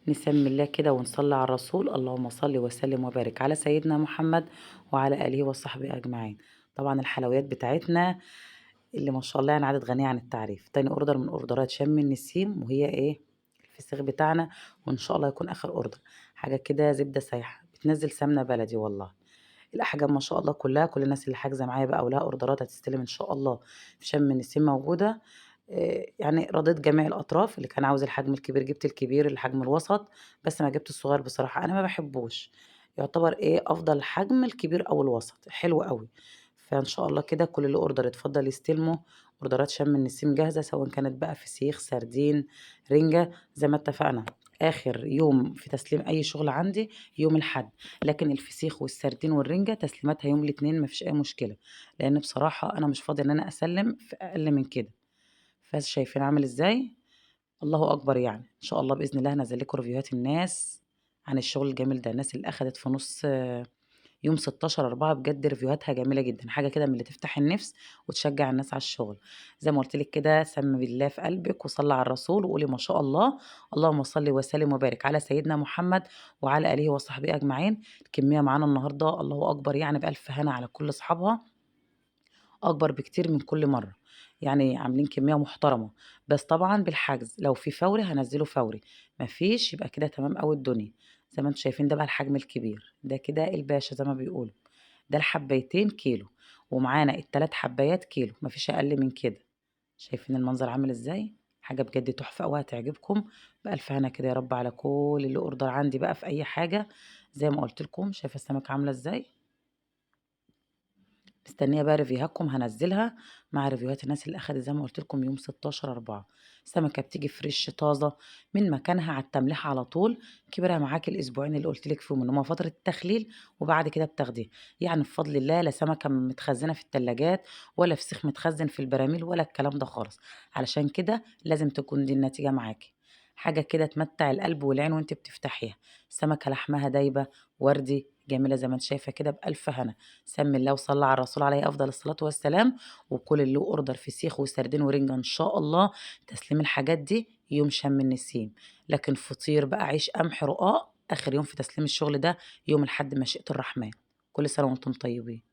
نسمي الله كده ونصلي على الرسول. اللهم صل وسلم وبارك على سيدنا محمد وعلى آله وصحبه أجمعين. طبعا الحلويات بتاعتنا اللي ما شاء الله يعني عدد غنية عن التعريف. تاني اوردر من اوردرات شم النسيم، وهي ايه؟ الفسيخ بتاعنا. وان شاء الله يكون اخر اوردر. حاجة كده زبدة سايحة بتنزل سمنة بلدي والله. الأحجام ما شاء الله كلها، كل الناس اللي حاجزة معايا بقى ولها اوردرات هتستلم ان شاء الله في شم النسيم موجودة. يعني رضيت جميع الأطراف، اللي كان عاوز الحجم الكبير جبت الكبير، الحجم الوسط بس ما جبت الصغير بصراحة، أنا ما باحبوش. يعتبر إيه أفضل حجم الكبير أو الوسط، حلو أوي. فإن شاء الله كده كل اللي أوردر يتفضل يستلمه. أوردرات شم النسيم جاهزة، سواء كانت بقى فسيخ، سردين، رنجة، زي ما اتفقنا. آخر يوم في تسليم أي شغل عندي يوم الأحد، لكن الفسيخ والسردين والرنجة تسليماتها يوم الاتنين، ما فيش أي مشكلة، لأن بصراحة أنا مش فاضية إن أنا أسلم في أقل من كده. شايفين عامل إزاي؟ الله أكبر يعني. إن شاء الله بإذن الله هانزّل لكم ريفيوهات الناس عن الشغل الجميل ده، الناس اللي أخدت في نُص يوم 16/4 بجد ريفيوهاتها جميلة جدًا، حاجة كده من اللي تفتح النِفس وتشجّع الناس على الشغل. زي ما قُلت لِك كده سمّي بالله في قلبِك وصلّي على الرسول وقولي ما شاء الله، اللهم صل وسلم وبارك على سيدنا محمد وعلى آله وصحبه أجمعين. الكمية معانا النهارده الله أكبر يعني بألف هنا على كل أصحابها. أكبر بكتير من كل مرّة، يعني عاملين كمية محترمة، بس طبعًا بالحجز، لو في فوري هانزّله فوري، ما فيش يبقى كده تمام أوي الدنيا. زي ما أنتم شايفين ده بقى الحجم الكبير، ده كده الباشا زي ما بيقولوا، ده الحبّايتين كيلو، ومعانا ال3 حبّايات كيلو، ما فيش أقل من كده. شايفين المنظر عامل إزاي؟ حاجة بجد تحفة أوي هتعجبكم، بألف هنا كده يا رب على كل اللي order عندي بقى في أي حاجة. زي ما قُلت لكم شايفة السمكة عاملة إزاي؟ مستنية بقى ريفيوهاتكم هانزّلها مع ريفيوهات الناس اللي أخدت زي ما قُلت لكم يوم 16/4. سمكة بتيجي فريش طازة من مكانها على التمليح على طول، كبرها معاكِ الأسبوعين اللي قُلت لِك فيهم إن هُم فترة التخليل وبعد كده بتاخديها. يعني بفضل الله لا سمكة متخزنة في التلاجات ولا فسيخ متخزن في البراميل ولا الكلام ده خالص، علشان كده لازم تكون دي النتيجة معاكِ. حاجة كده تمتّع القلب والعين وأنتِ بتفتحيها. سمكة لحمها دايبة، وردي، جميلة زي ما أنتِ شايفة كده بألف هنا. سمي الله وصلّى على الرسول عليه أفضل الصلاة والسلام. وكل اللي له أوردر فسيخ وسردين ورنجة إن شاء الله تسليم الحاجات دي يوم شم النسيم. لكن فطير بقى عيش قمح رقاق آخر يوم في تسليم الشغل ده يوم الأحد مشيئة الرحمن. كل سنة وأنتم طيبين.